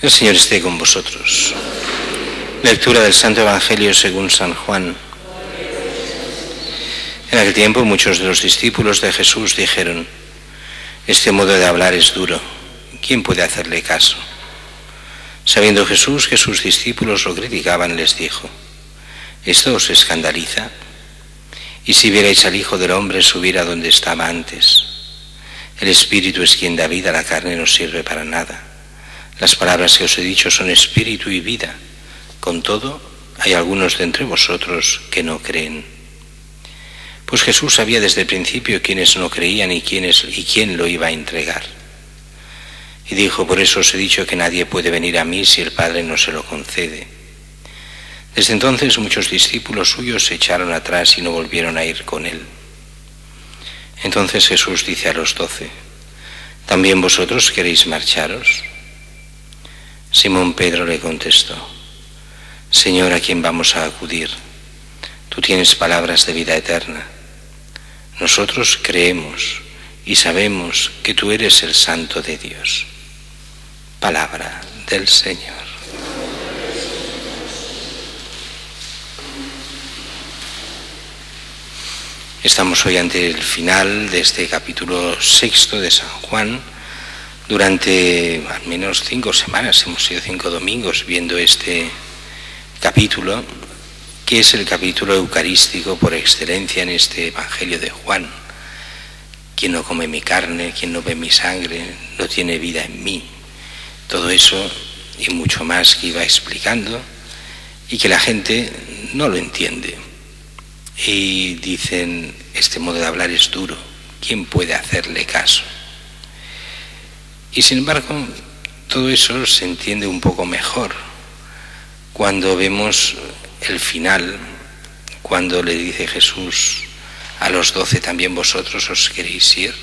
El Señor esté con vosotros. Lectura del Santo Evangelio según San Juan. En aquel tiempo muchos de los discípulos de Jesús dijeron: este modo de hablar es duro, ¿quién puede hacerle caso? Sabiendo Jesús que sus discípulos lo criticaban, les dijo: ¿esto os escandaliza? Y si vierais al Hijo del Hombre subir a donde estaba antes. El Espíritu es quien da vida, la carne no sirve para nada. Las palabras que os he dicho son espíritu y vida. Con todo, hay algunos de entre vosotros que no creen. Pues Jesús sabía desde el principio quiénes no creían y quién lo iba a entregar. Y dijo: por eso os he dicho que nadie puede venir a mí si el Padre no se lo concede. Desde entonces muchos discípulos suyos se echaron atrás y no volvieron a ir con él. Entonces Jesús dice a los 12: ¿también vosotros queréis marcharos? Simón Pedro le contestó: Señor, ¿a quién vamos a acudir? Tú tienes palabras de vida eterna. Nosotros creemos y sabemos que tú eres el Santo de Dios. Palabra del Señor. Estamos hoy ante el final de este capítulo 6 de San Juan. Durante al menos 5 semanas, hemos sido 5 domingos viendo este capítulo, que es el capítulo eucarístico por excelencia en este Evangelio de Juan. Quien no come mi carne, quien no ve mi sangre, no tiene vida en mí. Todo eso y mucho más que iba explicando y que la gente no lo entiende. Y dicen: este modo de hablar es duro, ¿quién puede hacerle caso? Y sin embargo, todo eso se entiende un poco mejor cuando vemos el final, cuando le dice Jesús a los 12: ¿también vosotros os queréis ir?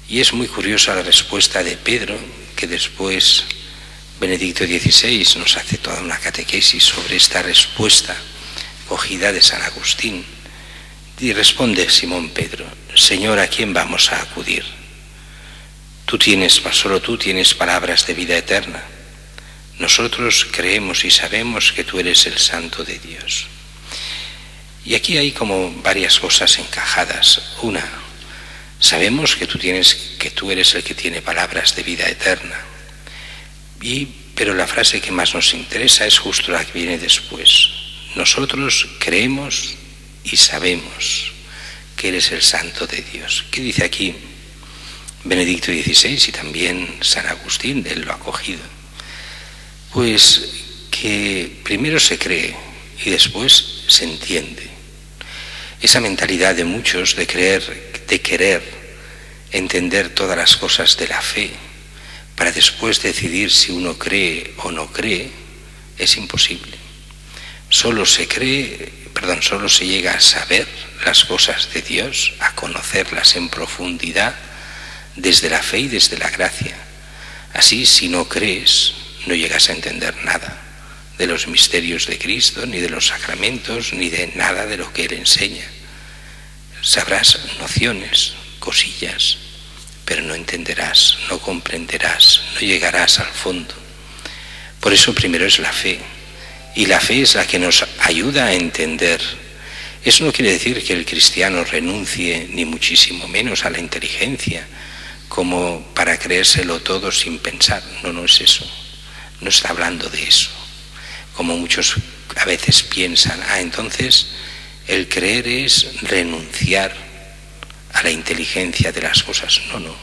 Y es muy curiosa la respuesta de Pedro, que después Benedicto XVI nos hace toda una catequesis sobre esta respuesta cogida de San Agustín. Y responde Simón Pedro: Señor, ¿a quién vamos a acudir? Solo tú tienes palabras de vida eterna. Nosotros creemos y sabemos que tú eres el Santo de Dios. Y aquí hay como varias cosas encajadas. Una, sabemos que tú eres el que tiene palabras de vida eterna. Pero la frase que más nos interesa es justo la que viene después. Nosotros creemos y sabemos que eres el Santo de Dios. ¿Qué dice aquí Benedicto XVI y también San Agustín? Él lo ha cogido. Pues que primero se cree y después se entiende. Esa mentalidad de muchos de querer entender todas las cosas de la fe para después decidir si uno cree o no cree, es imposible. Solo se llega a saber las cosas de Dios, a conocerlas en profundidad desde la fe y desde la gracia. Así, si no crees, no llegas a entender nada de los misterios de Cristo, ni de los sacramentos, ni de nada de lo que Él enseña. Sabrás nociones, cosillas, pero no entenderás, no comprenderás, no llegarás al fondo. Por eso primero es la fe, y la fe es la que nos ayuda a entender. Eso no quiere decir que el cristiano renuncie, ni muchísimo menos, a la inteligencia, como para creérselo todo sin pensar. No es eso. No está hablando de eso. Como muchos a veces piensan: entonces el creer es renunciar a la inteligencia de las cosas. No.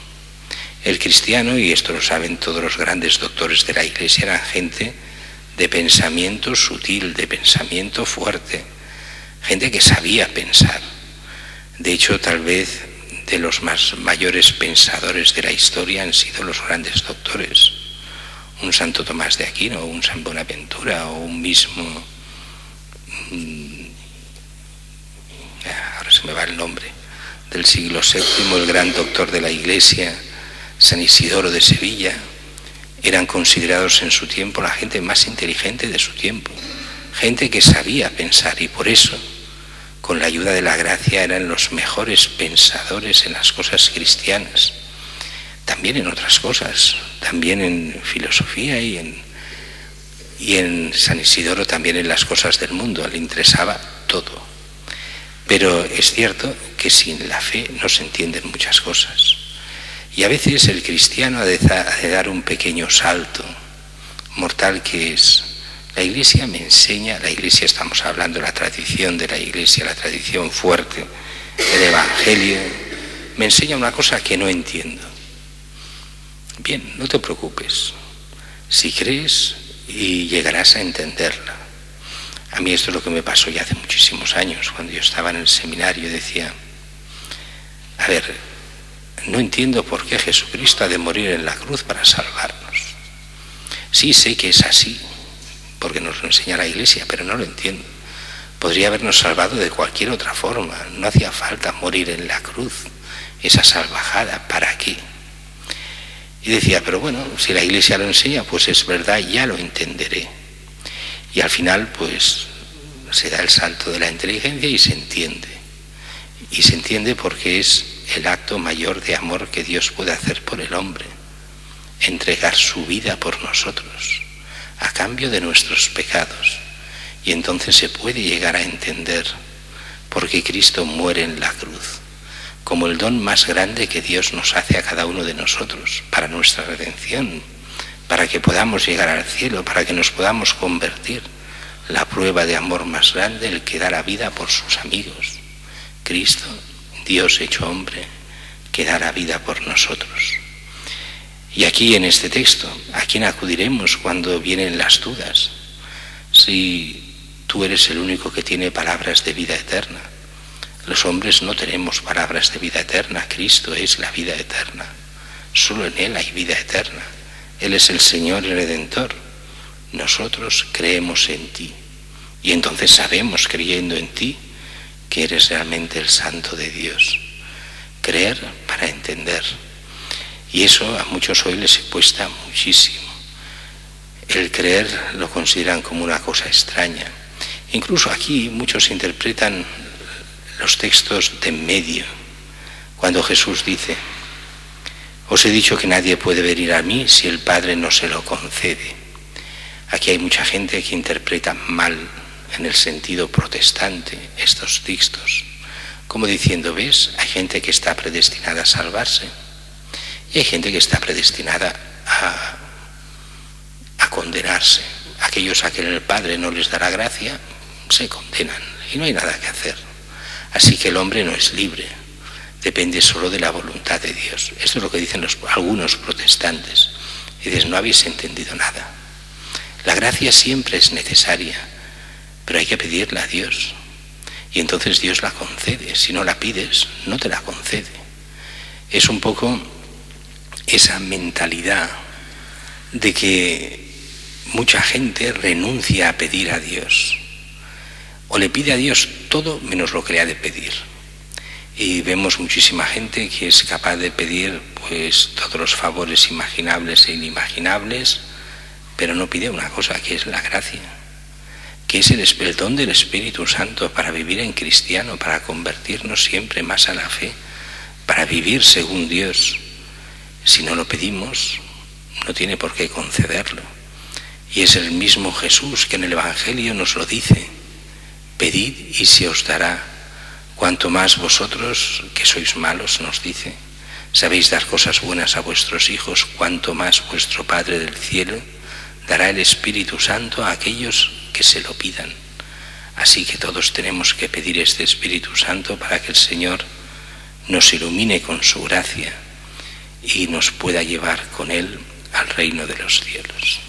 El cristiano, y esto lo saben todos los grandes doctores de la Iglesia, eran gente de pensamiento sutil, de pensamiento fuerte, gente que sabía pensar. De hecho, tal vez de los más mayores pensadores de la historia han sido los grandes doctores. Un Santo Tomás de Aquino, un San Buenaventura, o un mismo... ahora se me va el nombre, del siglo VII, el gran doctor de la Iglesia, San Isidoro de Sevilla. Eran considerados en su tiempo la gente más inteligente de su tiempo, gente que sabía pensar, y por eso, con la ayuda de la gracia, eran los mejores pensadores en las cosas cristianas. también en otras cosas, también en filosofía y en San Isidoro también en las cosas del mundo, le interesaba todo. Pero es cierto que sin la fe no se entienden muchas cosas. Y a veces el cristiano ha de dar un pequeño salto mortal, que es: la Iglesia me enseña, la Iglesia, estamos hablando de la tradición de la Iglesia, la tradición fuerte, el Evangelio, me enseña una cosa que no entiendo. Bien, no te preocupes, si crees y llegarás a entenderla. A mí esto es lo que me pasó ya hace muchísimos años, cuando yo estaba en el seminario. Decía: a ver, no entiendo por qué Jesucristo ha de morir en la cruz para salvarnos. Sí, sé que es así, porque nos lo enseña la Iglesia, pero no lo entiendo. Podría habernos salvado de cualquier otra forma, no hacía falta morir en la cruz, esa salvajada, ¿para qué? Y decía: pero bueno, si la Iglesia lo enseña, pues es verdad, ya lo entenderé. Y al final, pues, se da el salto de la inteligencia y se entiende. Y se entiende porque es el acto mayor de amor que Dios puede hacer por el hombre: entregar su vida por nosotros, a cambio de nuestros pecados. Y entonces se puede llegar a entender por qué Cristo muere en la cruz, como el don más grande que Dios nos hace a cada uno de nosotros, para nuestra redención, para que podamos llegar al cielo, para que nos podamos convertir. La prueba de amor más grande, el que da la vida por sus amigos. Cristo, Dios hecho hombre, que da la vida por nosotros. Y aquí en este texto, ¿a quién acudiremos cuando vienen las dudas? Si tú eres el único que tiene palabras de vida eterna. Los hombres no tenemos palabras de vida eterna. Cristo es la vida eterna. Solo en Él hay vida eterna. Él es el Señor y Redentor. Nosotros creemos en ti. Y entonces sabemos, creyendo en ti, que eres realmente el Santo de Dios. Creer para entender. Y eso a muchos hoy les cuesta muchísimo. El creer lo consideran como una cosa extraña. Incluso aquí muchos interpretan los textos de en medio. Cuando Jesús dice: os he dicho que nadie puede venir a mí si el Padre no se lo concede. Aquí hay mucha gente que interpreta mal, en el sentido protestante, estos textos, como diciendo: ves, hay gente que está predestinada a salvarse y hay gente que está predestinada a condenarse. Aquellos a quienes el Padre no les dará gracia se condenan y no hay nada que hacer. Así que el hombre no es libre, depende solo de la voluntad de Dios. Esto es lo que dicen algunos protestantes. Y dices: no habéis entendido nada. La gracia siempre es necesaria, pero hay que pedirla a Dios. Y entonces Dios la concede. Si no la pides, no te la concede. Es un poco esa mentalidad de que mucha gente renuncia a pedir a Dios. O le pide a Dios todo menos lo que le ha de pedir. Y vemos muchísima gente que es capaz de pedir pues todos los favores imaginables e inimaginables, pero no pide una cosa, que es la gracia, que es el don del Espíritu Santo para vivir en cristiano, para convertirnos siempre más a la fe, para vivir según Dios. Si no lo pedimos, no tiene por qué concederlo. Y es el mismo Jesús que en el Evangelio nos lo dice: pedid y se os dará. Cuanto más vosotros, que sois malos, nos dice, sabéis dar cosas buenas a vuestros hijos, cuanto más vuestro Padre del cielo dará el Espíritu Santo a aquellos que se lo pidan. Así que todos tenemos que pedir este Espíritu Santo para que el Señor nos ilumine con su gracia y nos pueda llevar con Él al reino de los cielos.